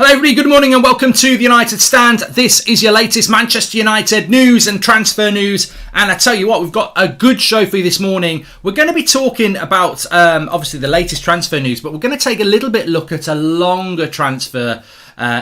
Hello everybody, good morning and welcome to the United Stand. This is your latest Manchester United news and transfer news. And I tell you what, we've got a good show for you this morning. We're going to be talking about, obviously, the latest transfer news, but we're going to take a little bit look at a longer transfer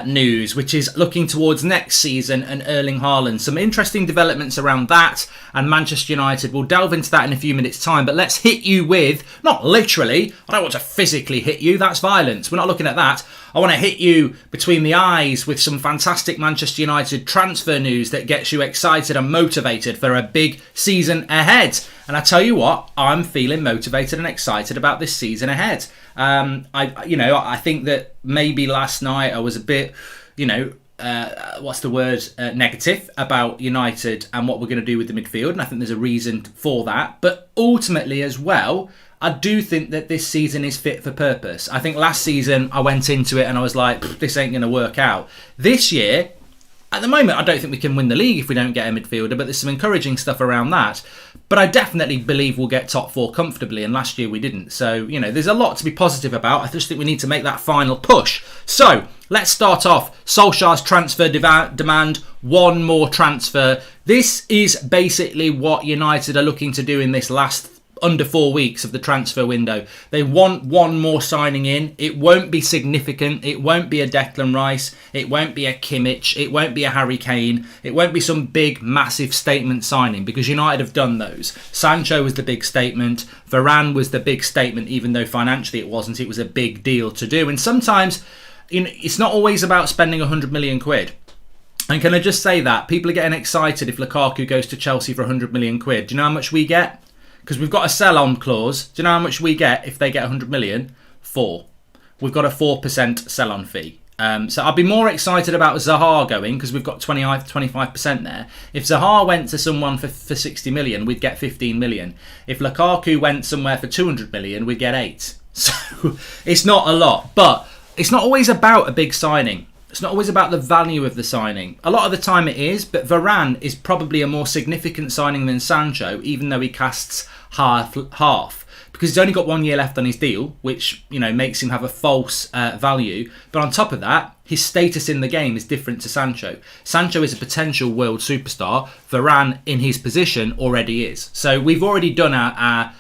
news, which is looking towards next season and Erling Haaland. Some interesting developments around that and Manchester United. We'll delve into that in a few minutes' time, but let's hit you with, not literally, I don't want to physically hit you, that's violence. We're not looking at that. I want to hit you between the eyes with some fantastic Manchester United transfer news that gets you excited and motivated for a big season ahead. And I tell you what, I'm feeling motivated and excited about this season ahead. I think that maybe last night I was a bit, negative about United and what we're going to do with the midfield. And I think there's a reason for that. But ultimately as well, I do think that this season is fit for purpose. I think last season I went into it and I was like, this ain't going to work out. This year, at the moment, I don't think we can win the league if we don't get a midfielder, but there's some encouraging stuff around that. But I definitely believe we'll get top four comfortably, and last year we didn't. So, there's a lot to be positive about. I just think we need to make that final push. So, let's start off. Solskjaer's transfer demand, one more transfer. This is basically what United are looking to do in this last under 4 weeks of the transfer window. They want one more signing in. It won't be significant. It won't be a Declan Rice. It won't be a Kimmich. It won't be a Harry Kane. It won't be some big, massive statement signing because United have done those. Sancho was the big statement. Varane was the big statement, even though financially it wasn't. It was a big deal to do. And sometimes it's not always about spending 100 million quid. And can I just say that? People are getting excited if Lukaku goes to Chelsea for 100 million quid. Do you know how much we get? Because we've got a sell-on clause. Do you know how much we get if they get 100 million? 4. We've got a 4% sell-on fee. So I'd be more excited about Zaha going because we've got 25% there. If Zaha went to someone for 60 million, we'd get 15 million. If Lukaku went somewhere for 200 million, we'd get 8. So it's not a lot. But it's not always about a big signing. It's not always about the value of the signing. A lot of the time it is, but Varane is probably a more significant signing than Sancho, even though he casts half. Because he's only got 1 year left on his deal, which makes him have a false value. But on top of that, his status in the game is different to Sancho. Sancho is a potential world superstar. Varane, in his position, already is. So we've already done our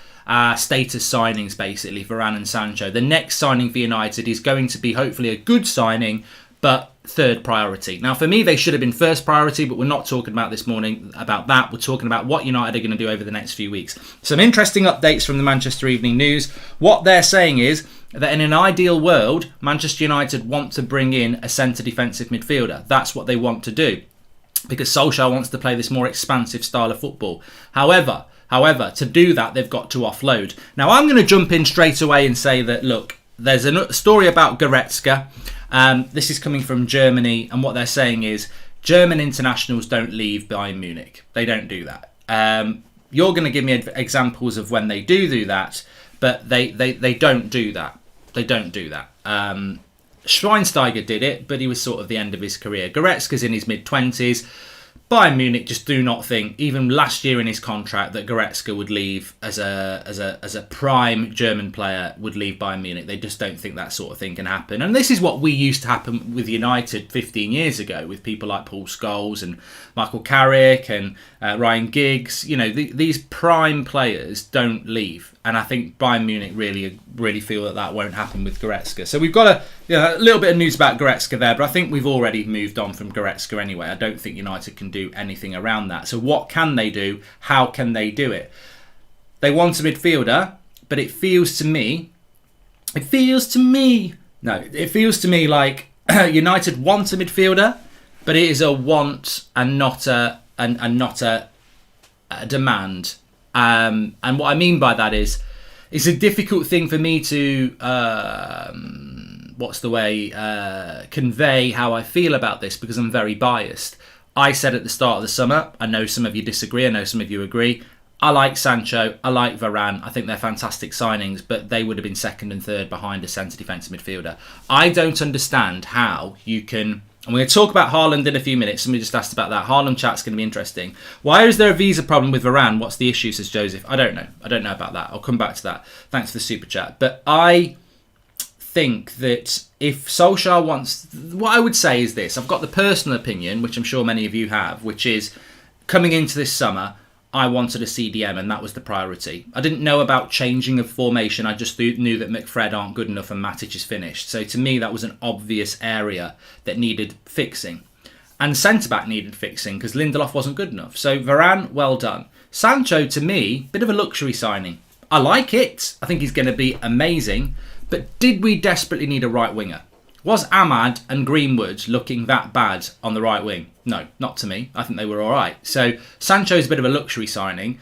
status signings, basically, Varane and Sancho. The next signing for United is going to be hopefully a good signing, but third priority. Now, for me, they should have been first priority, but we're not talking about this morning about that. We're talking about what United are going to do over the next few weeks. Some interesting updates from the Manchester Evening News. What they're saying is that in an ideal world, Manchester United want to bring in a centre defensive midfielder. That's what they want to do because Solskjaer wants to play this more expansive style of football. However, to do that, they've got to offload. Now, I'm going to jump in straight away and say that, look, there's a story about Goretzka. This is coming from Germany, and what they're saying is German internationals don't leave Bayern Munich. They don't do that. You're going to give me examples of when they do that, but they don't do that. They don't do that. Schweinsteiger did it, but he was sort of the end of his career. Goretzka's in his mid-20s. Bayern Munich just do not think, even last year in his contract, that Goretzka would leave as a prime German player would leave Bayern Munich. They just don't think that sort of thing can happen. And this is what we used to happen with United 15 years ago with people like Paul Scholes and Michael Carrick and Ryan Giggs. These prime players don't leave. And I think Bayern Munich really feel that won't happen with Goretzka. So we've got a little bit of news about Goretzka there, but I think we've already moved on from Goretzka anyway. I don't think United can do anything around that. So what can they do? How can they do it? They want a midfielder, but it feels to me like United want a midfielder, but it is a want and not a demand. And what I mean by that is, it's a difficult thing for me to convey how I feel about this because I'm very biased. I said at the start of the summer, I know some of you disagree, I know some of you agree, I like Sancho, I like Varane, I think they're fantastic signings, but they would have been second and third behind a centre defensive midfielder. I don't understand how you can... And we're going to talk about Haaland in a few minutes. Somebody just asked about that. Haaland chat's going to be interesting. Why is there a visa problem with Varane? What's the issue, says Joseph? I don't know. I don't know about that. I'll come back to that. Thanks for the super chat. But I think that if Solskjaer wants... What I would say is this. I've got the personal opinion, which I'm sure many of you have, which is coming into this summer, I wanted a CDM and that was the priority. I didn't know about changing of formation. I just knew that McFred aren't good enough and Matic is finished. So to me, that was an obvious area that needed fixing. And centre-back needed fixing because Lindelof wasn't good enough. So Varane, well done. Sancho, to me, bit of a luxury signing. I like it. I think he's going to be amazing. But did we desperately need a right winger? Was Ahmad and Greenwood looking that bad on the right wing? No, not to me. I think they were all right. So Sancho's a bit of a luxury signing.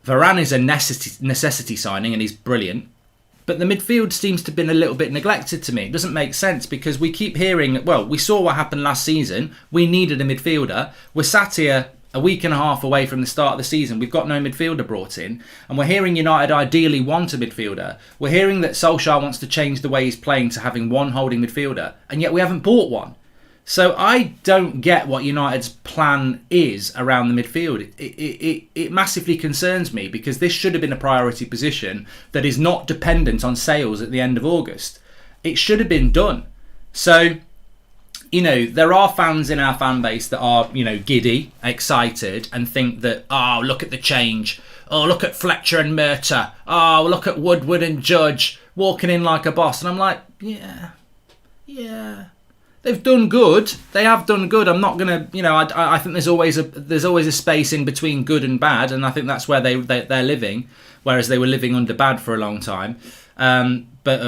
Varane is a necessity signing and he's brilliant. But the midfield seems to have been a little bit neglected to me. It doesn't make sense because we keep hearing, well, we saw what happened last season. We needed a midfielder. We're sat here a week and a half away from the start of the season. We've got no midfielder brought in. And we're hearing United ideally want a midfielder. We're hearing that Solskjaer wants to change the way he's playing to having one holding midfielder. And yet we haven't bought one. So I don't get what United's plan is around the midfield. It massively concerns me because this should have been a priority position that is not dependent on sales at the end of August. It should have been done. So, you know, there are fans in our fan base that are, you know, giddy, excited and think that, oh, look at the change. Oh, look at Fletcher and Murta. Oh, look at Woodward and Judge walking in like a boss. And I'm like, yeah. They've done good. They have done good. I'm not gonna, you know. I think there's always a space in between good and bad, and I think that's where they're living, whereas they were living under bad for a long time. But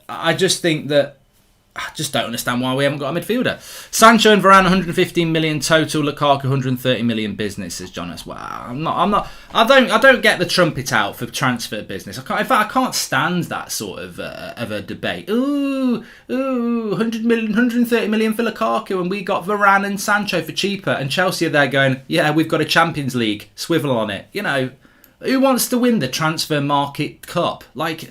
I just think that I just don't understand why we haven't got a midfielder. Sancho and Varane 115 million total. Lukaku 130 million business, says Jonas. Wow, I don't get the trumpet out for transfer business. In fact, I can't stand that sort of a debate. Ooh, 100 million, 130 million for Lukaku, and we got Varane and Sancho for cheaper. And Chelsea are there going, yeah, we've got a Champions League, swivel on it. You know, who wants to win the transfer market cup? Like,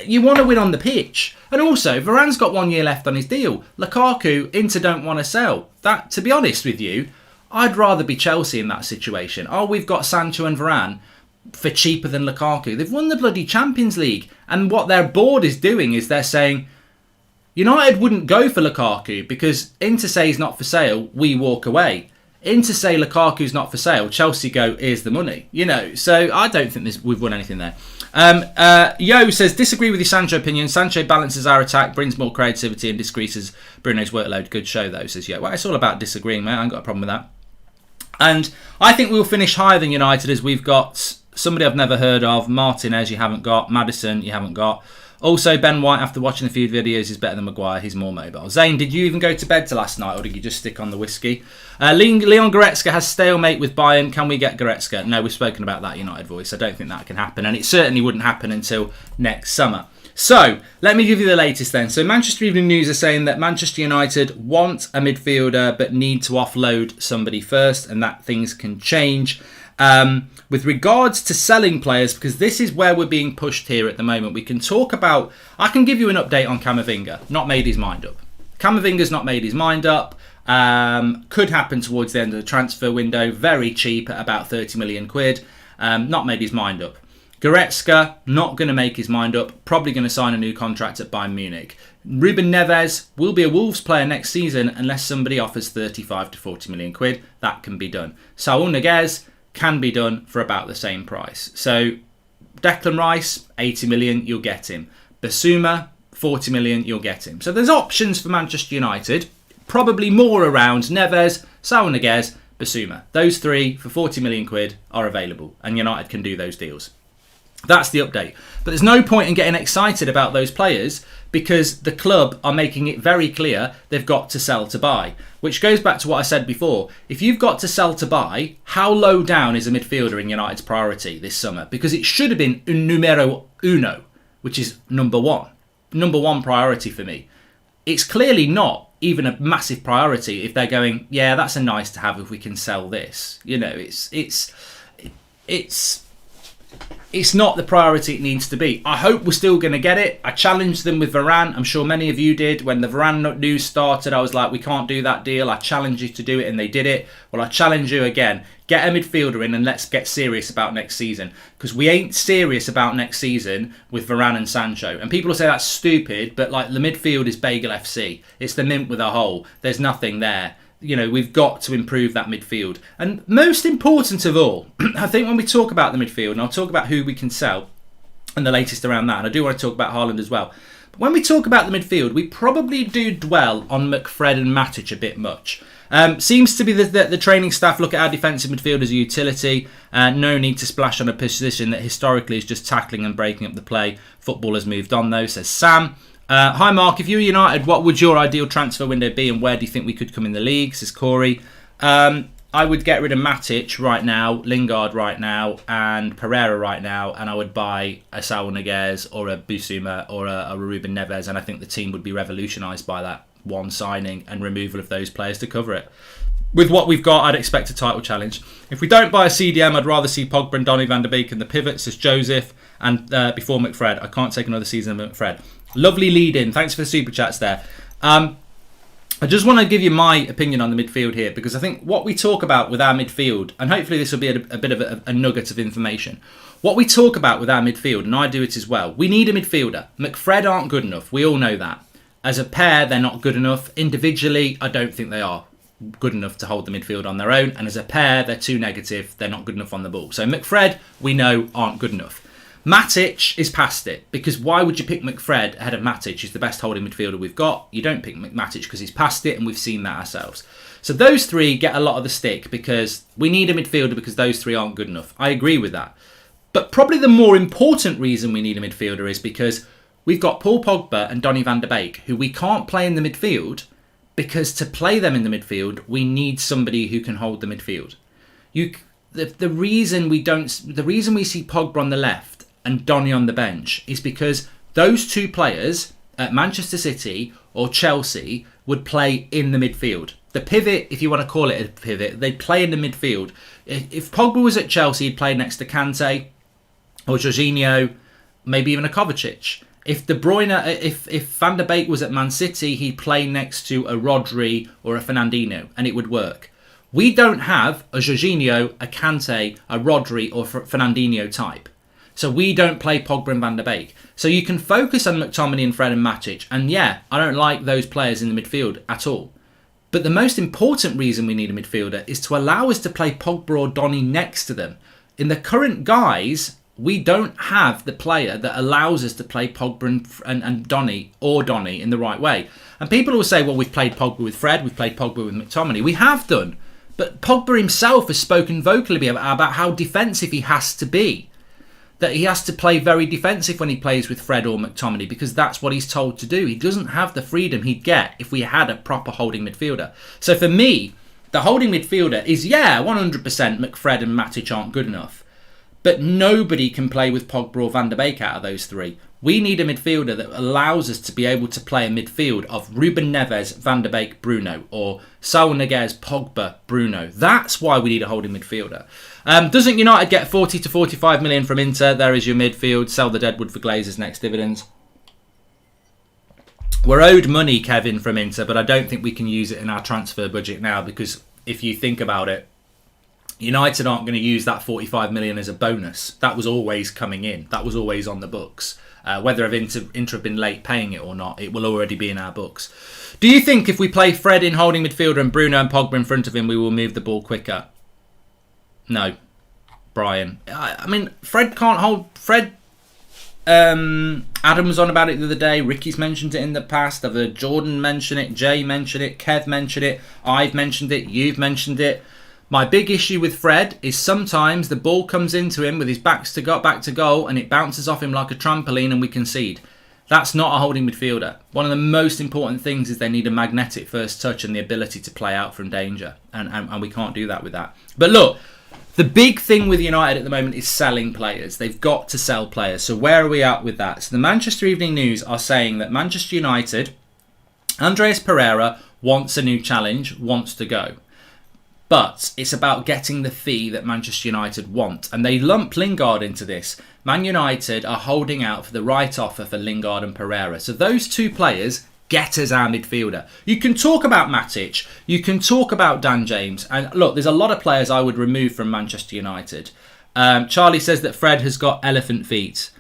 you want to win on the pitch. And also, Varane's got 1 year left on his deal. Lukaku, Inter don't want to sell. That, to be honest with you, I'd rather be Chelsea in that situation. Oh, we've got Sancho and Varane for cheaper than Lukaku. They've won the bloody Champions League. And what their board is doing is they're saying, United wouldn't go for Lukaku because Inter say he's not for sale, we walk away. Inter say Lukaku's not for sale, Chelsea go, here's the money. You know, so I don't think we've won anything there. Yo says, disagree with your Sancho opinion. Sancho balances our attack, brings more creativity and decreases Bruno's workload. Good show though, says Yo. Well, it's all about disagreeing, mate. I ain't got a problem with that. And I think we'll finish higher than United as we've got somebody I've never heard of. Martinez you haven't got. Maddison you haven't got. Also, Ben White, after watching a few videos, is better than Maguire. He's more mobile. Zane, did you even go to bed till last night, or did you just stick on the whiskey? Leon Goretzka has stalemate with Bayern. Can we get Goretzka? No, we've spoken about that, United voice. I don't think that can happen, and it certainly wouldn't happen until next summer. So, let me give you the latest then. So, Manchester Evening News are saying that Manchester United want a midfielder, but need to offload somebody first, and that things can change. With regards to selling players, because this is where we're being pushed here at the moment, we can talk about... I can give you an update on Camavinga. Not made his mind up. Camavinga's not made his mind up. Could happen towards the end of the transfer window. Very cheap at about 30 million quid. Not made his mind up. Goretzka, not going to make his mind up. Probably going to sign a new contract at Bayern Munich. Ruben Neves will be a Wolves player next season unless somebody offers 35 to 40 million quid. That can be done. Saúl Ñíguez can be done for about the same price. So Declan Rice, 80 million, you'll get him. Basuma, 40 million, you'll get him. So there's options for Manchester United, probably more around Neves, Saúl Ñíguez, Basuma. Those three for 40 million quid are available, and United can do those deals. That's the update. But there's no point in getting excited about those players because the club are making it very clear they've got to sell to buy. Which goes back to what I said before. If you've got to sell to buy, how low down is a midfielder in United's priority this summer? Because it should have been un numero uno, which is number one. Number one priority for me. It's clearly not even a massive priority if they're going, yeah, that's a nice to have if we can sell this. You know, it's it's not the priority it needs to be. I hope we're still going to get it. I challenged them with Varane. I'm sure many of you did. When the Varane news started, I was like, we can't do that deal. I challenged you to do it, and they did it. Well, I challenge you again. Get a midfielder in and let's get serious about next season. Because we ain't serious about next season with Varane and Sancho. And people will say that's stupid, but like the midfield is Bagel FC. It's the mint with a hole. There's nothing there. You know, we've got to improve that midfield. And most important of all, I think when we talk about the midfield, and I'll talk about who we can sell and the latest around that, and I do want to talk about Haaland as well. But when we talk about the midfield, we probably do dwell on McFred and Matic a bit much. Seems to be that the training staff look at our defensive midfield as a utility. No need to splash on a position that historically is just tackling and breaking up the play. Football has moved on though, says Sam. Hi Mark, if you were United, what would your ideal transfer window be and where do you think we could come in the league, says Corey. I would get rid of Matic right now, Lingard right now, and Pereira right now, and I would buy a SOLSKJAER'S or a Bissouma or a Ruben Neves, and I think the team would be revolutionised by that one signing and removal of those players to cover it. With what we've got, I'd expect a title challenge. If we don't buy a CDM, I'd rather see Pogba and Donny van der Beek in the pivot, says Joseph, and before McFred. I can't take another season of McFred. Lovely lead-in. Thanks for the super chats there. I just want to give you my opinion on the midfield here, because I think what we talk about with our midfield, and hopefully this will be a bit of a nugget of information. What we talk about with our midfield, and I do it as well, we need a midfielder. McFred aren't good enough. We all know that. As a pair, they're not good enough. Individually, I don't think they are good enough to hold the midfield on their own. And as a pair, they're too negative. They're not good enough on the ball. So McFred, we know, aren't good enough. Matic is past it, because why would you pick McFred ahead of Matic? He's the best holding midfielder we've got. You don't pick Matic because he's past it, and we've seen that ourselves. So those three get a lot of the stick because we need a midfielder because those three aren't good enough. I agree with that. But probably the more important reason we need a midfielder is because we've got Paul Pogba and Donny van der Beek, who we can't play in the midfield, because to play them in the midfield, we need somebody who can hold the midfield. The reason we see Pogba on the left and Donny on the bench is because those two players at Manchester City or Chelsea would play in the midfield. The pivot, if you want to call it a pivot, they'd play in the midfield. If Pogba was at Chelsea, he'd play next to Kante or Jorginho, maybe even a Kovacic. If De Bruyne, if Van der Beek was at Man City, he'd play next to a Rodri or a Fernandinho, and it would work. We don't have a Jorginho, a Kante, a Rodri or Fernandinho type. So we don't play Pogba and Van der Beek. So you can focus on McTominay and Fred and Matic. And yeah, I don't like those players in the midfield at all. But the most important reason we need a midfielder is to allow us to play Pogba or Donny next to them. In the current guise, we don't have the player that allows us to play Pogba and Donny or Donny in the right way. And people will say, well, we've played Pogba with Fred, we've played Pogba with McTominay. We have done. But Pogba himself has spoken vocally about how defensive he has to be. That he has to play very defensive when he plays with Fred or McTominay, because that's what he's told to do. He doesn't have the freedom he'd get if we had a proper holding midfielder. So for me, the holding midfielder is, 100% McFred and Matic aren't good enough. But nobody can play with Pogba or Van der Beek out of those three. We need a midfielder that allows us to be able to play a midfield of Ruben Neves, Van der Beek, Bruno, or SOLSKJAER'S, Pogba, Bruno. That's why we need a holding midfielder. Doesn't United get 40 to 45 million from Inter? There is your midfield. Sell the Deadwood for Glazers next dividends. We're owed money, Kevin, from Inter, but I don't think we can use it in our transfer budget now, because if you think about it, United aren't going to use that 45 million as a bonus. That was always coming in. That was always on the books. Whether Inter have been late paying it or not, it will already be in our books. Do you think if we play Fred in holding midfielder and Bruno and Pogba in front of him, we will move the ball quicker? No, Brian. I mean, Fred can't hold... Adam was on about it the other day. Ricky's mentioned it in the past. I've heard Jordan mention it. Jay mentioned it. Kev mentioned it. I've mentioned it. You've mentioned it. My big issue with Fred is sometimes the ball comes into him with his back to goal and it bounces off him like a trampoline and we concede. That's not a holding midfielder. One of the most important things is they need a magnetic first touch and the ability to play out from danger. And we can't do that with that. But look, the big thing with United at the moment is selling players. They've got to sell players. So where are we at with that? So the Manchester Evening News are saying that Manchester United, Andreas Pereira wants a new challenge, wants to go. But it's about getting the fee that Manchester United want. And they lump Lingard into this. Man United are holding out for the right offer for Lingard and Pereira. So those two players get us our midfielder. You can talk about Matic. You can talk about Dan James. And look, there's a lot of players I would remove from Manchester United. Charlie says that Fred has got elephant feet.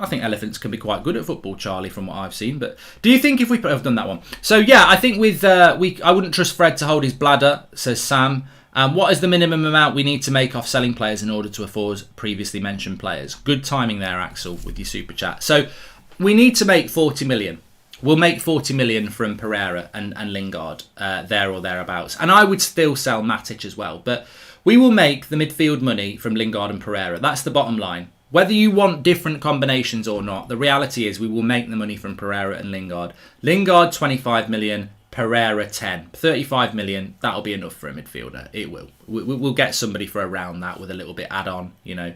I think elephants can be quite good at football, Charlie, from what I've seen. But do you think if we... I've done that one. So, yeah, I think with... I wouldn't trust Fred to hold his bladder, says Sam. What is the minimum amount we need to make off selling players in order to afford previously mentioned players? Good timing there, Axel, with your super chat. So, we need to make 40 million. We'll make 40 million from Pereira and Lingard, there or thereabouts. And I would still sell Matic as well. But we will make the midfield money from Lingard and Pereira. That's the bottom line. Whether you want different combinations or not, the reality is we will make the money from Pereira and Lingard. Lingard, 25 million. Pereira, 10. 35 million, that'll be enough for a midfielder. It will. We'll get somebody for around that with a little bit add-on, you know.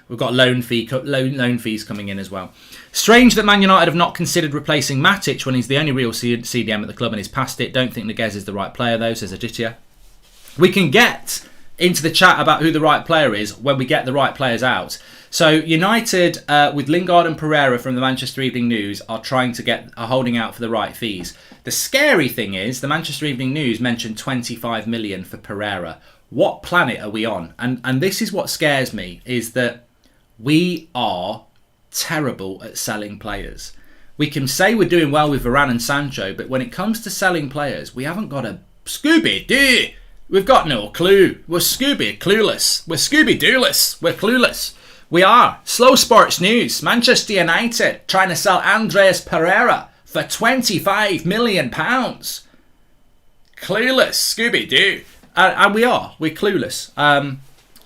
We've got loan fees coming in as well. Strange that Man United have not considered replacing Matic when he's the only real CDM at the club and he's past it. Don't think Niguez is the right player, though, says Aditya. We can get into the chat about who the right player is when we get the right players out. So United, with Lingard and Pereira from the Manchester Evening News, are holding out for the right fees. The scary thing is the Manchester Evening News mentioned 25 million for Pereira. What planet are we on? And this is what scares me, is that we are terrible at selling players. We can say we're doing well with Varane and Sancho, but when it comes to selling players, we haven't got a Scooby-Doo. We've got no clue. We're clueless. We're Scooby-Dooless. We're clueless. We are. Slow Sports News. Manchester United trying to sell Andreas Pereira for £25 million. Clueless. Scooby-Doo. And we are. We're clueless.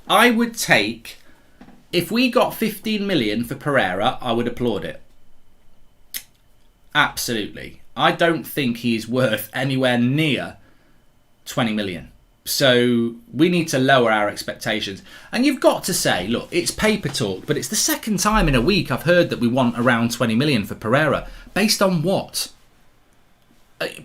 I would take... If we got 15 million for Pereira, I would applaud it. Absolutely. I don't think he's worth anywhere near 20 million. So we need to lower our expectations. And you've got to say, look, it's paper talk, but it's the second time in a week I've heard that we want around 20 million for Pereira. Based on what?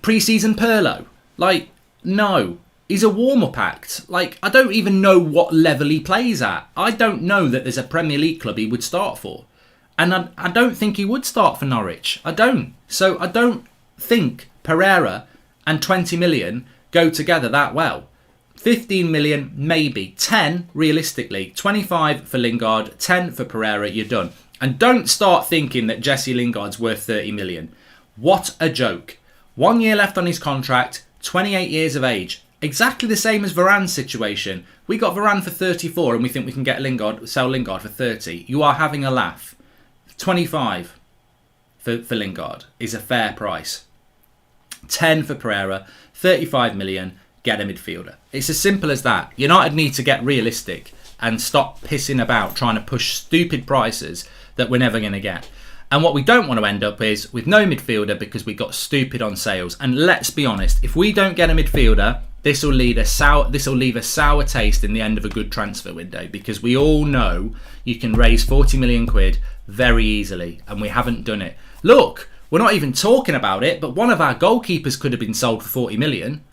Pre-season Perlo? Like, no. He's a warm-up act. Like, I don't even know what level he plays at. I don't know that there's a Premier League club he would start for. And I don't think he would start for Norwich. I don't. So I don't think Pereira and 20 million go together that well. 15 million, maybe. 10, realistically. 25 for Lingard, 10 for Pereira, you're done. And don't start thinking that Jesse Lingard's worth 30 million. What a joke. 1 year left on his contract, 28 years of age. Exactly the same as Varane's situation. We got Varane for 34 and we think we can sell Lingard for 30. You are having a laugh. 25 for Lingard is a fair price. 10 for Pereira, 35 million, get a midfielder. It's as simple as that. United need to get realistic and stop pissing about trying to push stupid prices that we're never going to get. And what we don't want to end up is with no midfielder because we got stupid on sales. And let's be honest, if we don't get a midfielder, this will leave a sour taste in the end of a good transfer window, because we all know you can raise 40 million quid very easily, and we haven't done it. Look, we're not even talking about it, but one of our goalkeepers could have been sold for 40 million.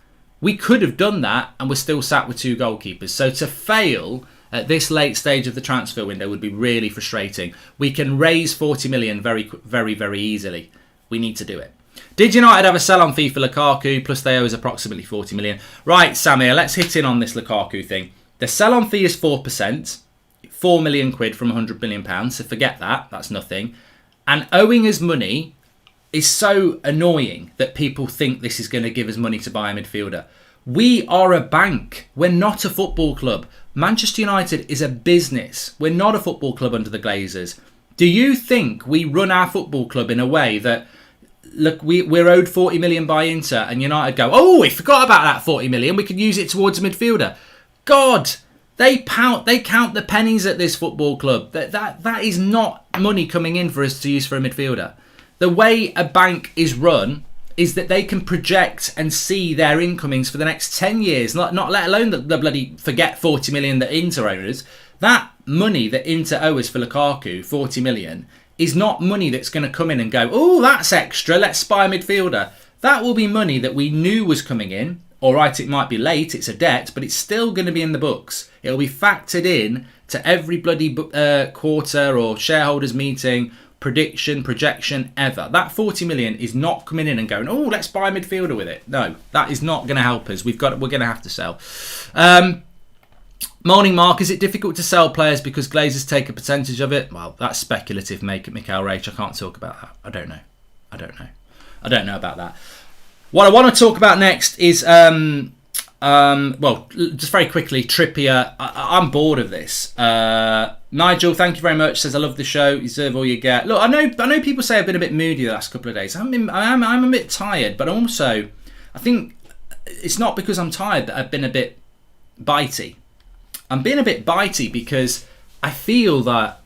We could have done that, and we're still sat with two goalkeepers. So to fail at this late stage of the transfer window would be really frustrating. We can raise 40 million very, very, very easily. We need to do it. Did United have a sell-on fee for Lukaku? Plus they owe us approximately 40 million. Right, Samir, let's hit in on this Lukaku thing. The sell-on fee is 4%. 4 million quid from 100 million pounds. So forget that. That's nothing. And owing us money is so annoying that people think this is going to give us money to buy a midfielder. We are a bank. We're not a football club. Manchester United is a business. We're not a football club under the Glazers. Do you think we run our football club in a way that... Look, we're owed 40 million by Inter and United go, oh, we forgot about that 40 million. We could use it towards a midfielder. God, they count the pennies at this football club. That is not money coming in for us to use for a midfielder. The way a bank is run is that they can project and see their incomings for the next 10 years, not let alone the bloody forget 40 million that Inter owe us. That money that Inter owe us for Lukaku, 40 million, is not money that's going to come in and go, oh, that's extra, let's buy a midfielder. That will be money that we knew was coming in All right, it might be late, it's a debt, but it's still going to be in the books. It'll be factored in to every bloody quarter or shareholders meeting, prediction, projection, ever. That 40 million is not coming in and going, oh, let's buy a midfielder with it. No, that is not going to help us. We're going to have to sell. Morning, Mark. Is it difficult to sell players because Glazers take a percentage of it? Well, that's speculative, Mikhail Rach. I can't talk about that. I don't know about that. What I want to talk about next is, well, just very quickly, Trippier. I'm bored of this. Nigel, thank you very much. Says I love the show. You deserve all you get. Look, I know people say I've been a bit moody the last couple of days. I'm a bit tired, but also I think it's not because I'm tired that I've been a bit bitey. I'm being a bit bitey because I feel that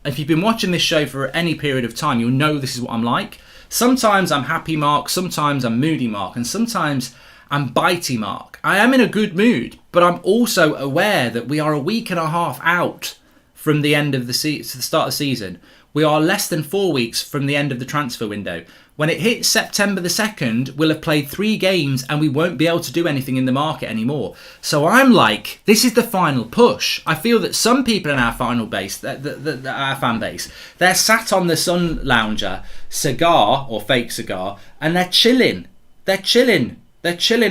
if you've been watching this show for any period of time, you'll know this is what I'm like. Sometimes I'm happy Mark, sometimes I'm moody Mark, and sometimes I'm bitey Mark. I am in a good mood, but I'm also aware that we are a week and a half out from the end of the start of the season. We are less than 4 weeks from the end of the transfer window. When it hits September the 2nd, we'll have played 3 games and we won't be able to do anything in the market anymore. So I'm like, this is the final push. I feel that some people in our final base, our fan base, they're sat on the sun lounger, cigar or fake cigar, and they're chilling. They're chilling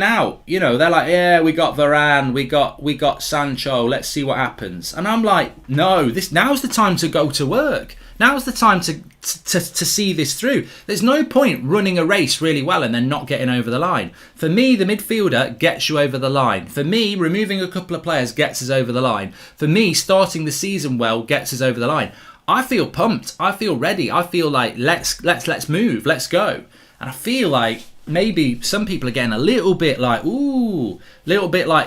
out. You know, they're like, yeah, we got Varane, we got Sancho, let's see what happens. And I'm like, no, now's the time to go to work. Now's the time to see this through. There's no point running a race really well and then not getting over the line. For me, the midfielder gets you over the line. For me, removing a couple of players gets us over the line. For me, starting the season well gets us over the line. I feel pumped. I feel ready. I feel like let's move. Let's go. And I feel like maybe some people are getting a little bit like,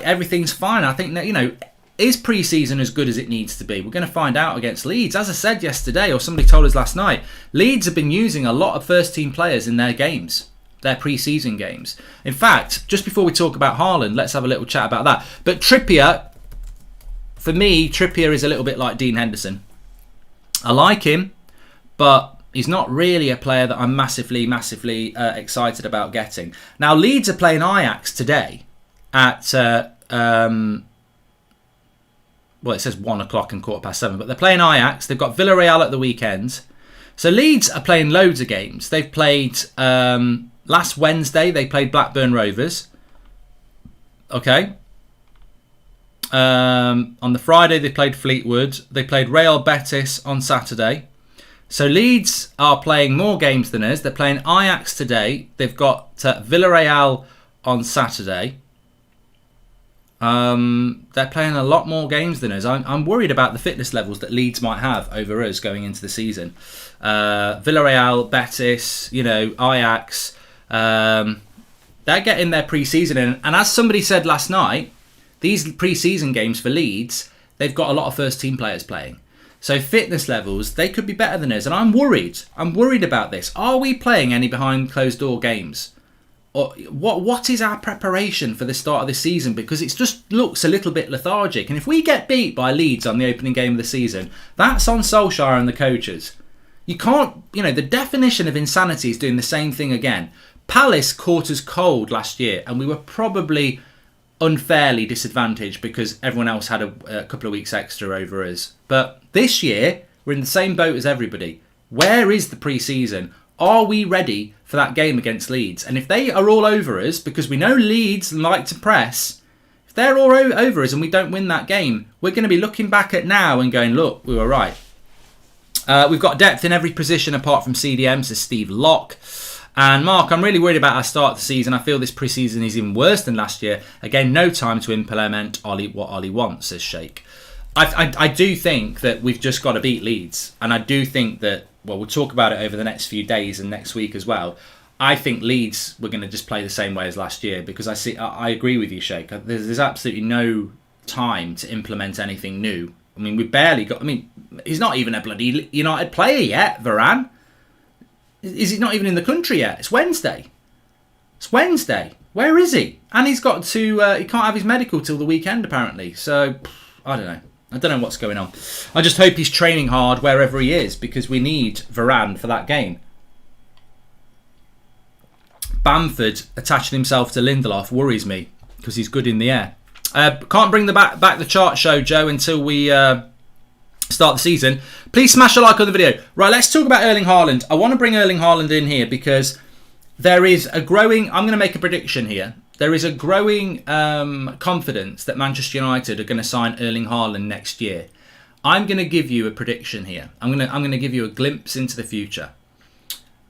everything's fine. I think that, you know, is pre-season as good as it needs to be? We're going to find out against Leeds. As I said yesterday, or somebody told us last night, Leeds have been using a lot of first-team players in their games, their pre-season games. In fact, just before we talk about Haaland, let's have a little chat about that. But Trippier, for me, Trippier is a little bit like Dean Henderson. I like him, but he's not really a player that I'm massively excited about getting. Now, Leeds are playing Ajax today at... well, it says 1 o'clock and 7:15, but they're playing Ajax. They've got Villarreal at the weekend. So Leeds are playing loads of games. They've played, last Wednesday, they played Blackburn Rovers. Okay. On the Friday, they played Fleetwood. They played Real Betis on Saturday. So Leeds are playing more games than us. They're playing Ajax today. They've got Villarreal on Saturday. They're playing a lot more games than us. I'm worried about the fitness levels that Leeds might have over us going into the season. Villarreal, Betis, you know, Ajax, they're getting their pre-season in. And as somebody said last night, these pre-season games for Leeds, they've got a lot of first-team players playing. So fitness levels, they could be better than us. And I'm worried. I'm worried about this. Are we playing any behind closed-door games? Or what is our preparation for the start of the season? Because it just looks a little bit lethargic. And if we get beat by Leeds on the opening game of the season, that's on Solskjaer and the coaches. You can't, you know, the definition of insanity is doing the same thing again. Palace caught us cold last year and we were probably unfairly disadvantaged because everyone else had a couple of weeks extra over us. But this year, we're in the same boat as everybody. Where is the pre-season? Are we ready for that game against Leeds? And if they are all over us, because we know Leeds like to press, if they're all over us and we don't win that game, we're going to be looking back at now and going, look, we were right. We've got depth in every position apart from CDM, says Steve Locke. And Mark, I'm really worried about our start of the season. I feel this pre-season is even worse than last year. Again, no time to implement what Ollie wants, says Sheikh. I do think that we've just got to beat Leeds. And I do think that, well, we'll talk about it over the next few days and next week as well. I think Leeds, we're going to just play the same way as last year because I agree with you, Sheikh. There's absolutely no time to implement anything new. I mean, we barely got... I mean, he's not even a bloody United player yet, Varane. Is he not even in the country yet? It's Wednesday. Where is he? And he's got to... he can't have his medical till the weekend, apparently. So, I don't know. I don't know what's going on. I just hope he's training hard wherever he is because we need Varane for that game. Bamford attaching himself to Lindelof worries me. because he's good in the air. Can't bring back the chart show, Joe, until we start the season. Please smash a like on the video. Right, let's talk about Erling Haaland. I want to bring Erling Haaland in here because there is a growing... I'm going to make a prediction here. There is a growing confidence that Manchester United are going to sign Erling Haaland next year. I'm going to give you a prediction here. I'm going to give you a glimpse into the future.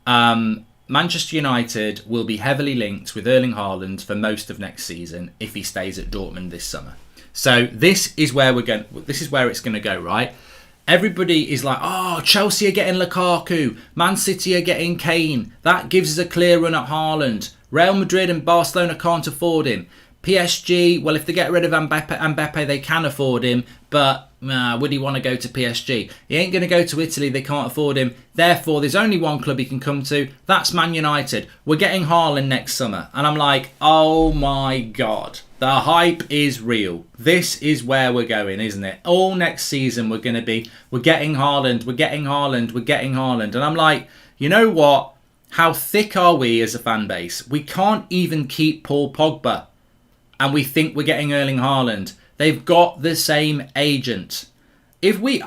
Manchester United will be heavily linked with Erling Haaland for most of next season if he stays at Dortmund this summer. So this is where we're going. This is where it's going to go, right? Everybody is like, oh, Chelsea are getting Lukaku, Man City are getting Kane. That gives us a clear run at Haaland. Real Madrid and Barcelona can't afford him. PSG, well, if they get rid of Mbappe, they can afford him, but would he want to go to PSG? He ain't going to go to Italy, they can't afford him. Therefore, there's only one club he can come to, that's Man United. We're getting Haaland next summer. And I'm like, oh my God, the hype is real. This is where we're going, isn't it? All next season we're going to be, we're getting Haaland, we're getting Haaland, we're getting Haaland. And I'm like, you know what? How thick are we as a fan base? We can't even keep Paul Pogba. And we think we're getting Erling Haaland. They've got the same agent. If we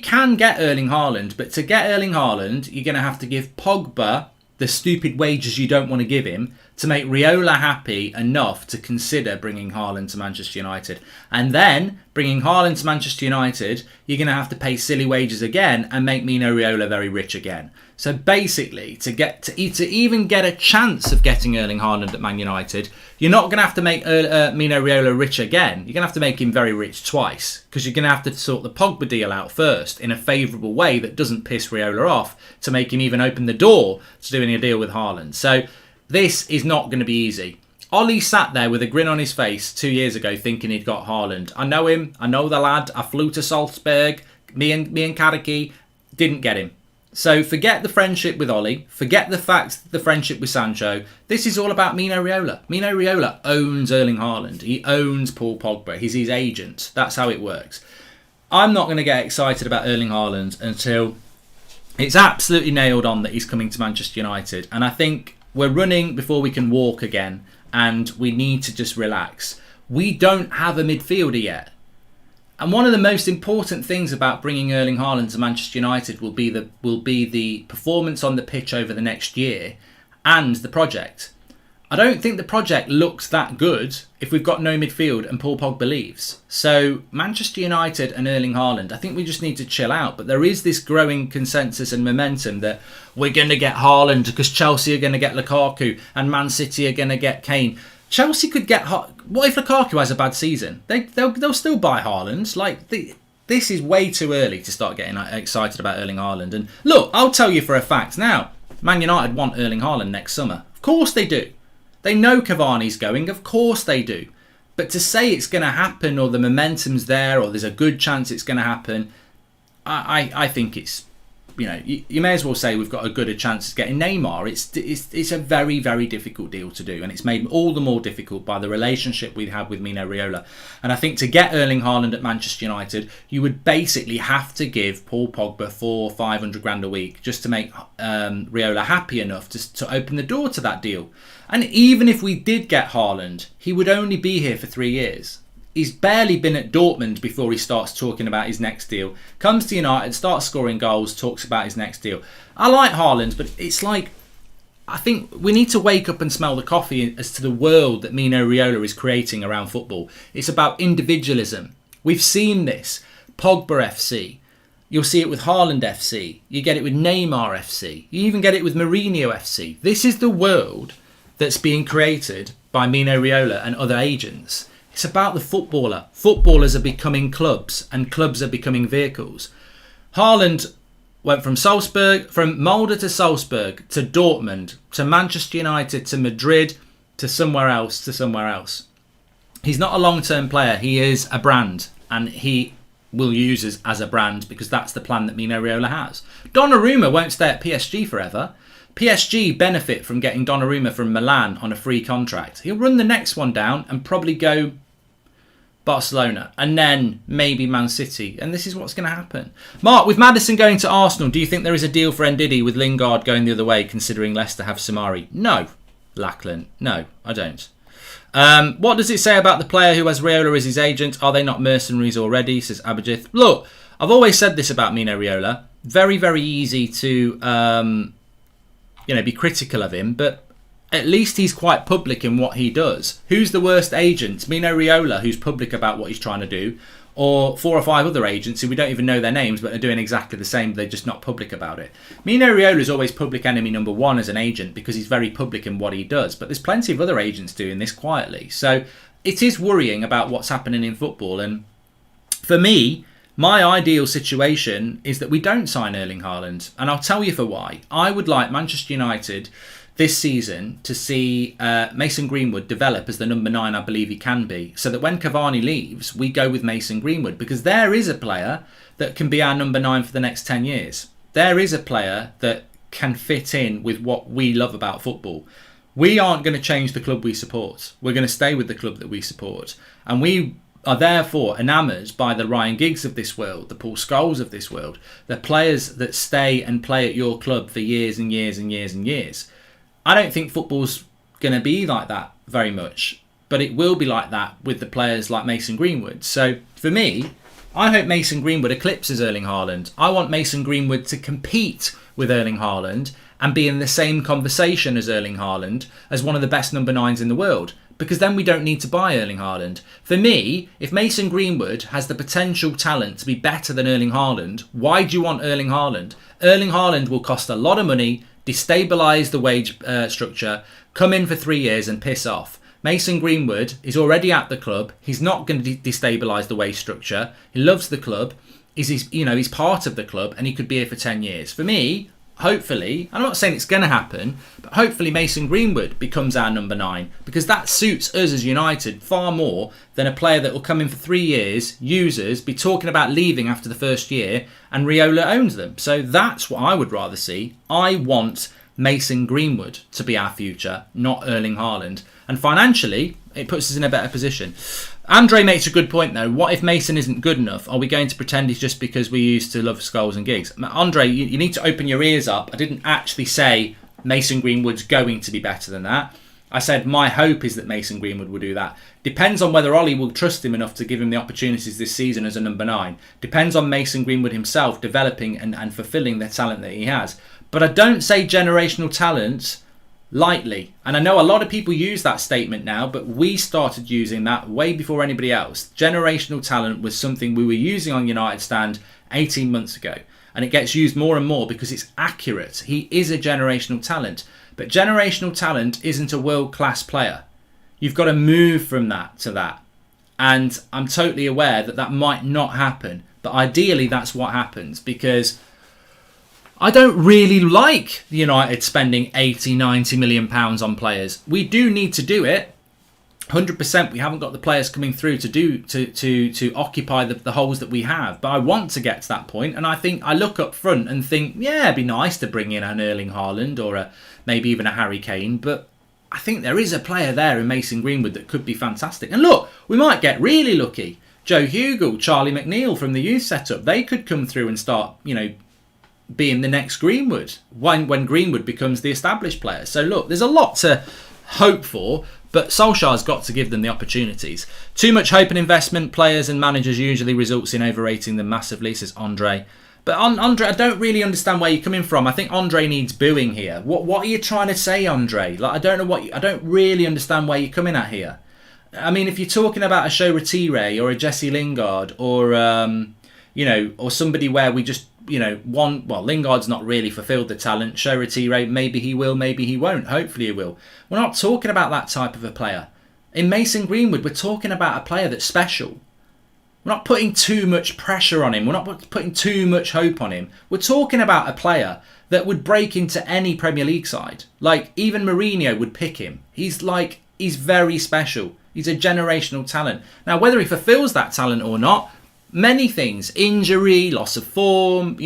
can get Erling Haaland, but to get Erling Haaland, you're going to have to give Pogba the stupid wages you don't want to give him to make Raiola happy enough to consider bringing Haaland to Manchester United. And then, bringing Haaland to Manchester United, you're going to have to pay silly wages again and make Mino Raiola very rich again. So basically, to even get a chance of getting Erling Haaland at Man United, you're not going to have to make Mino Raiola rich again. You're going to have to make him very rich twice, because you're going to have to sort the Pogba deal out first in a favourable way that doesn't piss Raiola off to make him even open the door to doing a deal with Haaland. So this is not going to be easy. Ollie sat there with a grin on his face 2 years ago thinking he'd got Haaland. I know him. I know the lad. I flew to Salzburg. Me and Karaki didn't get him. So forget the friendship with Ollie. Forget the friendship with Sancho. This is all about Mino Raiola. Mino Raiola owns Erling Haaland. He owns Paul Pogba. He's his agent. That's how it works. I'm not going to get excited about Erling Haaland until it's absolutely nailed on that he's coming to Manchester United. And I think we're running before we can walk again. And we need to just relax. We don't have a midfielder yet. And one of the most important things about bringing Erling Haaland to Manchester United will be the performance on the pitch over the next year and the project. I don't think the project looks that good if we've got no midfield and Paul Pogba leaves. So Manchester United and Erling Haaland, I think we just need to chill out. But there is this growing consensus and momentum that we're going to get Haaland because Chelsea are going to get Lukaku and Man City are going to get Kane. Chelsea could get... What if Lukaku has a bad season? They'll still buy Haaland. This is way too early to start getting excited about Erling Haaland. And look, I'll tell you for a fact now, Man United want Erling Haaland next summer. Of course they do. They know Cavani's going. Of course they do. But to say it's going to happen or the momentum's there or there's a good chance it's going to happen, I think it's... You may as well say we've got a good chance of getting Neymar. It's a very, very difficult deal to do, and it's made all the more difficult by the relationship we have with Mino Raiola. And I think to get Erling Haaland at Manchester United, you would basically have to give Paul Pogba $400-500 a week just to make Raiola happy enough to open the door to that deal. And even if we did get Haaland, he would only be here for 3 years. He's barely been at Dortmund before he starts talking about his next deal. Comes to United, starts scoring goals, talks about his next deal. I like Haaland, but it's like, I think we need to wake up and smell the coffee as to the world that Mino Raiola is creating around football. It's about individualism. We've seen this. Pogba FC. You'll see it with Haaland FC. You get it with Neymar FC. You even get it with Mourinho FC. This is the world that's being created by Mino Raiola and other agents. It's about the footballer. Footballers are becoming clubs and clubs are becoming vehicles. Haaland went from Mulder to Salzburg to Dortmund to Manchester United to Madrid to somewhere else. He's not a long-term player. He is a brand and he will use us as a brand because that's the plan that Mino Raiola has. Donnarumma won't stay at PSG forever. PSG benefit from getting Donnarumma from Milan on a free contract. He'll run the next one down and probably go Barcelona and then maybe Man City. And this is what's going to happen. Mark, with Maddison going to Arsenal, do you think there is a deal for Ndidi with Lingard going the other way considering Leicester have Samari? No, Lachlan. No, I don't. What does it say about the player who has Raiola as his agent? Are they not mercenaries already? Says Abhijit. Look, I've always said this about Mino Raiola. Very, very easy to be critical of him, but at least he's quite public in what he does. Who's the worst agent? Mino Raiola, who's public about what he's trying to do, or 4 or 5 other agents who we don't even know their names but are doing exactly the same, they're just not public about it. Mino Raiola is always public enemy number 1 as an agent because he's very public in what he does, but there's plenty of other agents doing this quietly. So it is worrying about what's happening in football, and for me, my ideal situation is that we don't sign Erling Haaland, and I'll tell you for why. I would like Manchester United this season to see Mason Greenwood develop as the number 9 I believe he can be, so that when Cavani leaves, we go with Mason Greenwood, because there is a player that can be our number 9 for the next 10 years. There is a player that can fit in with what we love about football. We aren't going to change the club we support. We're going to stay with the club that we support, and we are therefore enamoured by the Ryan Giggs of this world, the Paul Scholes of this world, the players that stay and play at your club for years and years and years and years. I don't think football's going to be like that very much, but it will be like that with the players like Mason Greenwood. So for me, I hope Mason Greenwood eclipses Erling Haaland. I want Mason Greenwood to compete with Erling Haaland and be in the same conversation as Erling Haaland as one of the best number 9s in the world, because then we don't need to buy Erling Haaland. For me, if Mason Greenwood has the potential talent to be better than Erling Haaland, why do you want Erling Haaland? Erling Haaland will cost a lot of money, destabilise the wage structure, come in for 3 years and piss off. Mason Greenwood is already at the club. He's not going to destabilise the wage structure. He loves the club. He's part of the club, and he could be here for 10 years. For me, hopefully, I'm not saying it's going to happen, but hopefully Mason Greenwood becomes our number 9, because that suits us as United far more than a player that will come in for 3 years, users, be talking about leaving after the first year, and Raiola owns them. So that's what I would rather see. I want Mason Greenwood to be our future, not Erling Haaland. And financially, it puts us in a better position. Andre makes a good point though. What if Mason isn't good enough? Are we going to pretend he's just because we used to love Scholes and Giggs? Andre, you need to open your ears up. I didn't actually say Mason Greenwood's going to be better than that. I said my hope is that Mason Greenwood will do that. Depends on whether Ollie will trust him enough to give him the opportunities this season as a number 9. Depends on Mason Greenwood himself developing and fulfilling the talent that he has. But I don't say generational talent lightly. And I know a lot of people use that statement now, but we started using that way before anybody else. Generational talent was something we were using on United Stand 18 months ago. And it gets used more and more because it's accurate. He is a generational talent. But generational talent isn't a world-class player. You've got to move from that to that. And I'm totally aware that that might not happen. But ideally, that's what happens, because I don't really like United spending 80, 90 million pounds on players. We do need to do it. 100%, we haven't got the players coming through to occupy the holes that we have. But I want to get to that point, and I think I look up front and think, yeah, it'd be nice to bring in an Erling Haaland or maybe even a Harry Kane. But I think there is a player there in Mason Greenwood that could be fantastic. And look, we might get really lucky. Joe Hugel, Charlie McNeil from the youth setup, they could come through and start, being the next Greenwood when Greenwood becomes the established player. So look, there's a lot to hope for, but Solskjaer's got to give them the opportunities. Too much hope and investment, players and managers usually results in overrating them massively, says Andre. But Andre, I don't really understand where you're coming from. I think Andre needs booing here. What are you trying to say, Andre? I don't really understand where you're coming at here. I mean, if you're talking about a Show Retire or a Jesse Lingard or or somebody where we just Lingard's not really fulfilled the talent. Show Retire, maybe he will, maybe he won't. Hopefully he will. We're not talking about that type of a player. In Mason Greenwood, we're talking about a player that's special. We're not putting too much pressure on him. We're not putting too much hope on him. We're talking about a player that would break into any Premier League side. Like, even Mourinho would pick him. He's very special. He's a generational talent. Now, whether he fulfills that talent or not, many things, injury, loss of form,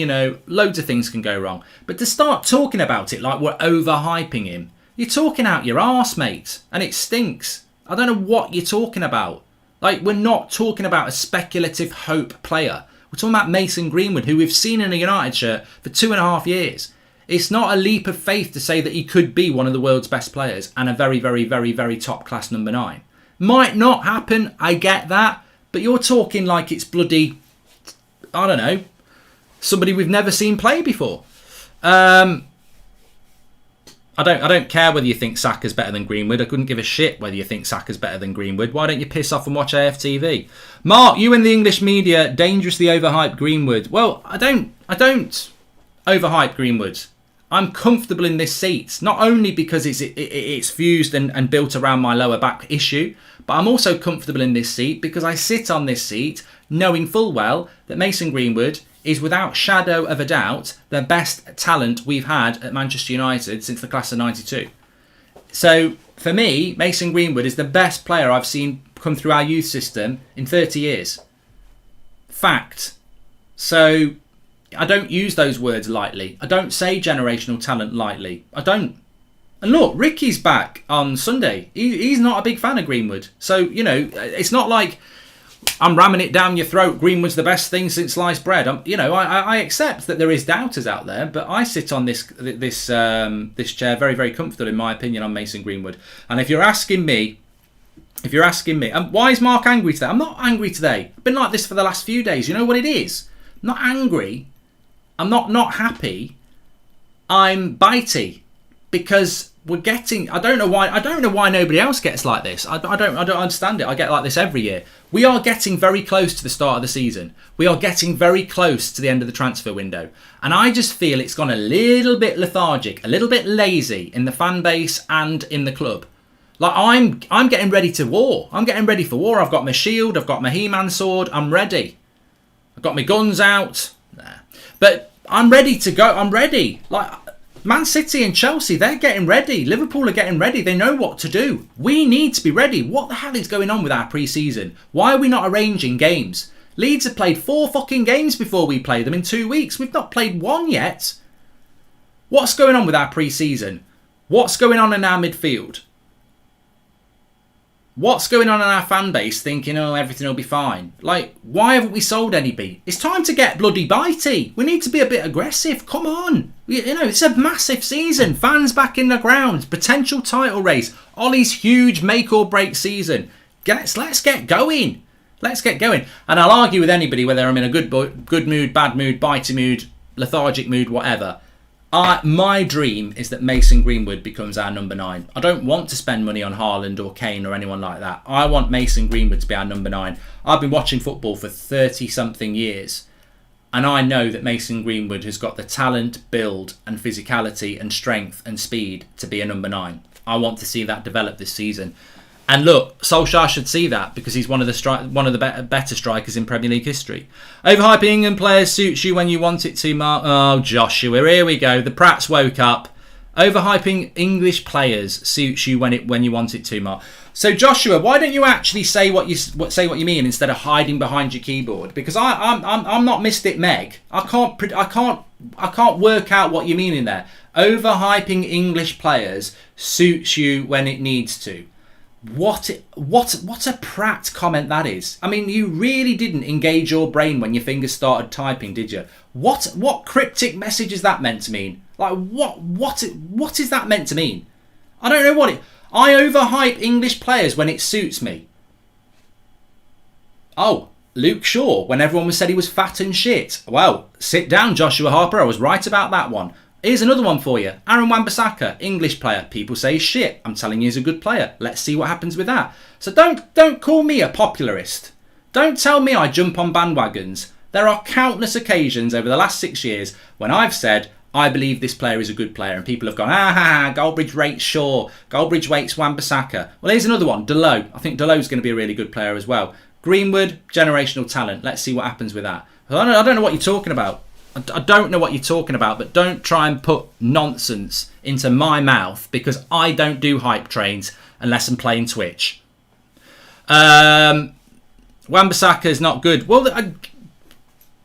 loads of things can go wrong. But to start talking about it like we're overhyping him, you're talking out your arse, mate. And it stinks. I don't know what you're talking about. Like, we're not talking about a speculative hope player. We're talking about Mason Greenwood, who we've seen in a United shirt for 2.5 years. It's not a leap of faith to say that he could be one of the world's best players and a very, very, very, very top class number 9. Might not happen, I get that, but you're talking like it's bloody, I don't know, somebody we've never seen play before. I don't care whether you think Saka's better than Greenwood. I couldn't give a shit whether you think Saka's better than Greenwood. Why don't you piss off and watch AFTV? Mark, you and the English media dangerously overhype Greenwood. Well, I don't overhype Greenwood. I'm comfortable in this seat, not only because it's fused and built around my lower back issue, but I'm also comfortable in this seat because I sit on this seat knowing full well that Mason Greenwood is without shadow of a doubt the best talent we've had at Manchester United since the class of 92. So for me, Mason Greenwood is the best player I've seen come through our youth system in 30 years. Fact. So I don't use those words lightly. I don't say generational talent lightly. I don't. And look, Ricky's back on Sunday. He's not a big fan of Greenwood. So, you know, it's not like I'm ramming it down your throat. Greenwood's the best thing since sliced bread. I accept that there is doubters out there, but I sit on this chair very, very comfortable, in my opinion, on Mason Greenwood. And if you're asking me, why is Mark angry today? I'm not angry today. I've been like this for the last few days. You know what it is? I'm not angry. I'm not happy. I'm bitey because we're getting. I don't know why nobody else gets like this. I don't understand it. I get like this every year. We are getting very close to the start of the season. We are getting very close to the end of the transfer window, and I just feel it's gone a little bit lethargic, a little bit lazy in the fan base and in the club. Like I'm getting ready to war. I'm getting ready for war. I've got my shield. I've got my He-Man sword. I'm ready. I've got my guns out. But I'm ready to go. I'm ready. Like Man City and Chelsea, they're getting ready. Liverpool are getting ready. They know what to do. We need to be ready. What the hell is going on with our pre-season? Why are we not arranging games? Leeds have played 4 fucking games before we play them in 2 weeks. We've not played 1 yet. What's going on with our pre-season? What's going on in our midfield? What's going on in our fan base thinking, oh, everything will be fine? Like, why haven't we sold any beat? It's time to get bloody bitey. We need to be a bit aggressive. Come on. You know, it's a massive season. Fans back in the ground. Potential title race. Ollie's huge make or break season. Let's get going. Let's get going. And I'll argue with anybody whether I'm in a good mood, bad mood, bitey mood, lethargic mood, whatever. My dream is that Mason Greenwood becomes our number 9. I don't want to spend money on Haaland or Kane or anyone like that. I want Mason Greenwood to be our number 9. I've been watching football for 30-something years, and I know that Mason Greenwood has got the talent, build and physicality and strength and speed to be a number 9. I want to see that develop this season. And look, Solskjaer should see that because he's one of the better strikers in Premier League history. Overhyping England players suits you when you want it to, Mark. Oh, Joshua, here we go. The Prats woke up. Overhyping English players suits you when you want it to, Mark. So Joshua, why don't you actually say what you mean instead of hiding behind your keyboard? Because I'm not Mystic Meg. I can't work out what you mean in there. Overhyping English players suits you when it needs to. What a prat comment that is. I mean, you really didn't engage your brain when your fingers started typing, did you? What cryptic message is that meant to mean? Like, what is that meant to mean? I don't know what it... I overhype English players when it suits me. Oh, Luke Shaw, when everyone said he was fat and shit. Well, sit down, Joshua Harper. I was right about that one. Here's another one for you. Aaron Wan-Bissaka, English player. People say he's shit. I'm telling you he's a good player. Let's see what happens with that. So don't call me a popularist. Don't tell me I jump on bandwagons. There are countless occasions over the last 6 years when I've said, I believe this player is a good player. And people have gone, Goldbridge rates Shaw. Goldbridge rates Wan-Bissaka. Well, here's another one. Delot. I think Delot's going to be a really good player as well. Greenwood, generational talent. Let's see what happens with that. I don't know what you're talking about. I don't know what you're talking about, but don't try and put nonsense into my mouth because I don't do hype trains unless I'm playing Twitch. Wan-Bissaka is not good. Well,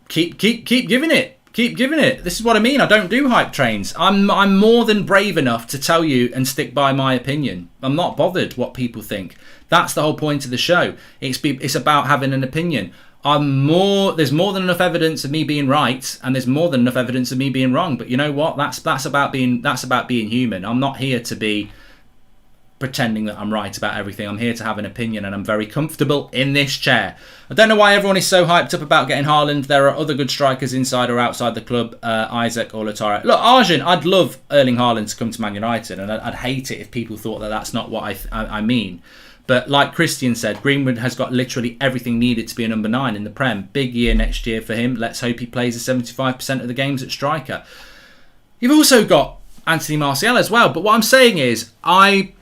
keep giving it. Keep giving it. This is what I mean. I don't do hype trains. I'm more than brave enough to tell you and stick by my opinion. I'm not bothered what people think. That's the whole point of the show. It's about having an opinion. There's more than enough evidence of me being right, and there's more than enough evidence of me being wrong. But you know what? That's about being human. I'm not here to be pretending that I'm right about everything. I'm here to have an opinion, and I'm very comfortable in this chair. I don't know why everyone is so hyped up about getting Haaland. There are other good strikers inside or outside the club, Isaac or Lautaro. Look, Arjun, I'd love Erling Haaland to come to Man United, and I'd hate it if people thought that that's not what I mean. But like Christian said, Greenwood has got literally everything needed to be a number 9 in the Prem. Big year next year for him. Let's hope he plays 75% of the games at striker. You've also got Anthony Martial as well. But what I'm saying is, I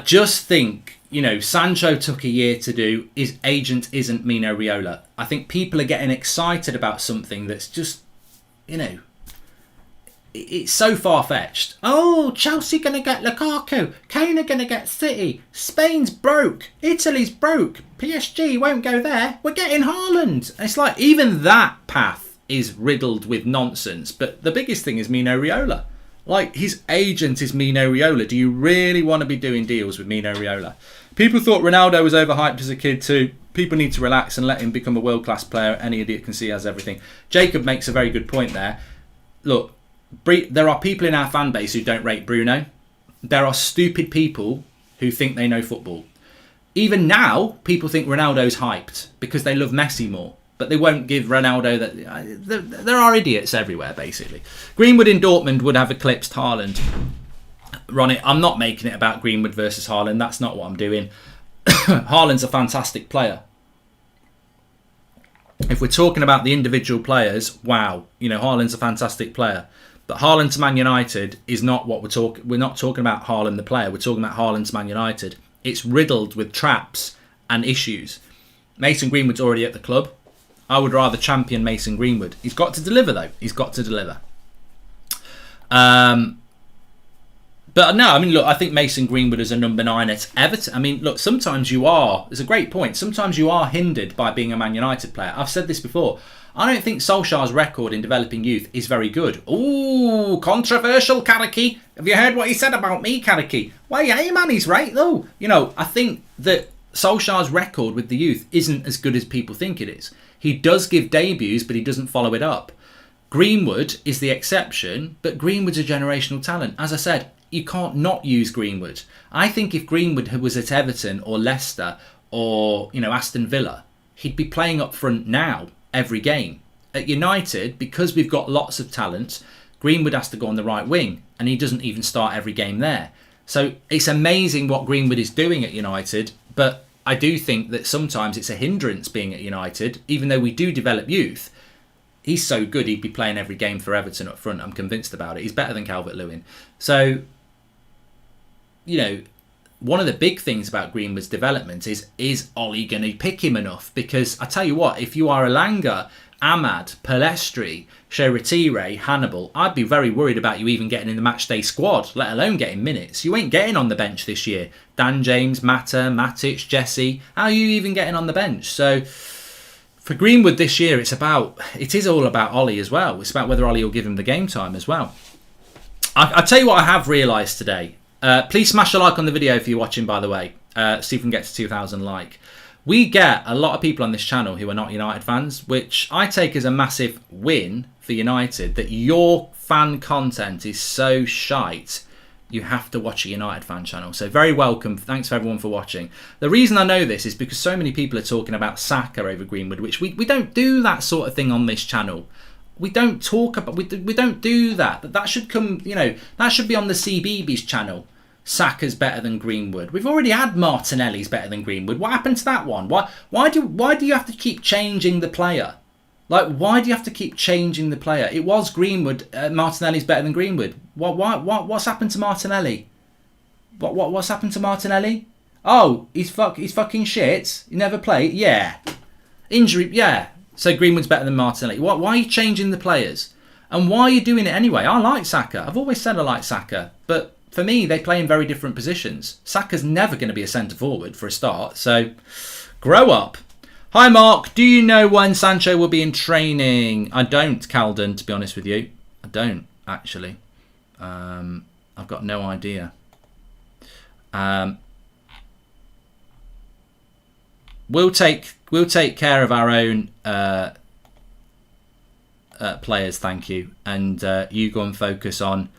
just think, you know, Sancho took a year to do. His agent isn't Mino Raiola. I think people are getting excited about something that's just, you know, it's so far-fetched. Oh, Chelsea going to get Lukaku. Kane are going to get City. Spain's broke. Italy's broke. PSG won't go there. We're getting Haaland. It's like, even that path is riddled with nonsense. But the biggest thing is Mino Raiola. Like, his agent is Mino Raiola. Do you really want to be doing deals with Mino Raiola? People thought Ronaldo was overhyped as a kid too. People need to relax and let him become a world-class player. Any idiot can see he has everything. Jacob makes a very good point there. Look, there are people in our fan base who don't rate Bruno. There are stupid people who think they know football. Even now, people think Ronaldo's hyped because they love Messi more. But they won't give Ronaldo that. There are idiots everywhere, basically. Greenwood in Dortmund would have eclipsed Haaland. Ronnie, I'm not making it about Greenwood versus Haaland. That's not what I'm doing. Haaland's a fantastic player. If we're talking about the individual players, wow, you know, Haaland's a fantastic player. But Haaland to Man United is not what we're talking. We're not talking about Haaland the player. We're talking about Haaland to Man United. It's riddled with traps and issues. Mason Greenwood's already at the club. I would rather champion Mason Greenwood. He's got to deliver, though. He's got to deliver. But no, I mean, look, I think Mason Greenwood is a number 9 at Everton. I mean, look, sometimes you are. It's a great point. Sometimes you are hindered by being a Man United player. I've said this before. I don't think Solskjaer's record in developing youth is very good. Ooh, controversial, Karaki. Have you heard what he said about me, Karaki? Well, yeah, man, he's right, though. You know, I think that Solskjaer's record with the youth isn't as good as people think it is. He does give debuts, but he doesn't follow it up. Greenwood is the exception, but Greenwood's a generational talent. As I said, you can't not use Greenwood. I think if Greenwood was at Everton or Leicester or, you know, Aston Villa, he'd be playing up front now every game. At United, because we've got lots of talent, Greenwood has to go on the right wing, and he doesn't even start every game there. So it's amazing what Greenwood is doing at United, but I do think that sometimes it's a hindrance being at United, even though we do develop youth. He's so good, he'd be playing every game for Everton up front. I'm convinced about it. He's better than Calvert-Lewin. So, you know, one of the big things about Greenwood's development is Ollie going to pick him enough? Because I tell you what, if you are Elanga, Ahmad, Palestri, Sheretire, Hannibal, I'd be very worried about you even getting in the matchday squad, let alone getting minutes. You ain't getting on the bench this year. Dan James, Mata, Matic, Jesse, how are you even getting on the bench? So for Greenwood this year, it is all about Ollie as well. It's about whether Ollie will give him the game time as well. I'll tell you what I have realised today. Please smash a like on the video if you're watching, by the way. See if we can get to 2,000 like. We get a lot of people on this channel who are not United fans, which I take as a massive win for United, that your fan content is so shite, you have to watch a United fan channel. So very welcome. Thanks for everyone for watching. The reason I know this is because so many people are talking about Saka over Greenwood, which we don't do that sort of thing on this channel. We don't talk about, we don't do that. That should come, you know, that should be on the CBeebies channel. Saka's better than Greenwood. We've already had Martinelli's better than Greenwood. What happened to that one? Why do you have to keep changing the player? Like, why do you have to keep changing the player? It was Greenwood. Martinelli's better than Greenwood. What's happened to Martinelli? What's happened to Martinelli? Oh, he's fucking shit. He never played. Yeah, injury. Yeah. So Greenwood's better than Martinelli. Why are you changing the players? And why are you doing it anyway? I like Saka. I've always said I like Saka, but for me, they play in very different positions. Saka's never going to be a centre forward for a start, so grow up. Hi Mark, do you know when Sancho will be in training? I don't, Calden, to be honest with you. I don't, actually. I've got no idea. we'll take care of our own players, thank you, and you go and focus on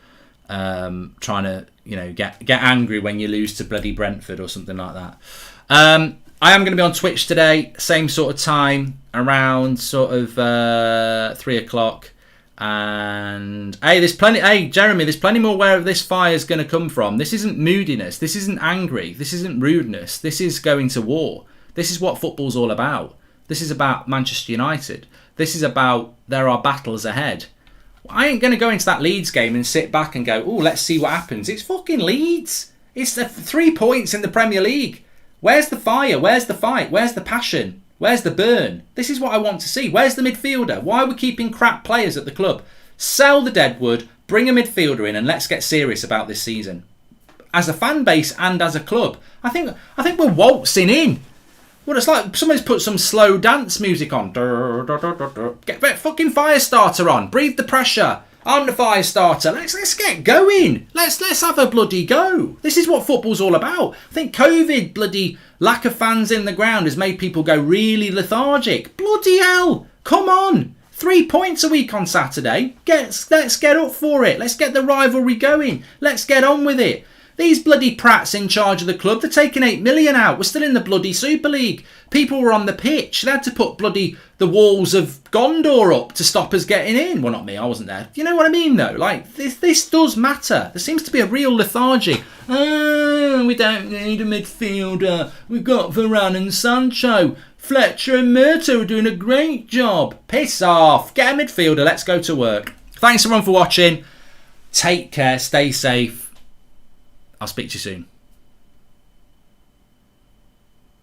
trying to get angry when you lose to bloody Brentford or something like that. I am going to be on Twitch today, same sort of time, around sort of 3 o'clock. And hey, Jeremy, there's plenty more where this fire is going to come from. This isn't moodiness. This isn't angry. This isn't rudeness. This is going to war. This is what football's all about. This is about Manchester United. This is about there are battles ahead. I ain't going to go into that Leeds game and sit back and go, oh, let's see what happens. It's fucking Leeds. It's the 3 points in the Premier League. Where's the fire? Where's the fight? Where's the passion? Where's the burn? This is what I want to see. Where's the midfielder? Why are we keeping crap players at the club? Sell the deadwood, bring a midfielder in, and let's get serious about this season. As a fan base and as a club, I think we're waltzing in. Well, it's like somebody's put some slow dance music on. Get that fucking fire starter on. Breathe the pressure. I'm the fire starter. Let's get going. Let's have a bloody go. This is what football's all about. I think COVID, bloody lack of fans in the ground has made people go really lethargic. Bloody hell. Come on. 3 points a week on Saturday. Let's get up for it. Let's get the rivalry going. Let's get on with it. These bloody prats in charge of the club, they're taking 8 million out. We're still in the bloody Super League. People were on the pitch. They had to put bloody the walls of Gondor up to stop us getting in. Well, not me, I wasn't there. You know what I mean, though? Like, this does matter. There seems to be a real lethargy. Oh, we don't need a midfielder. We've got Varane and Sancho. Fletcher and Murto are doing a great job. Piss off. Get a midfielder. Let's go to work. Thanks, everyone, for watching. Take care. Stay safe. I'll speak to you soon.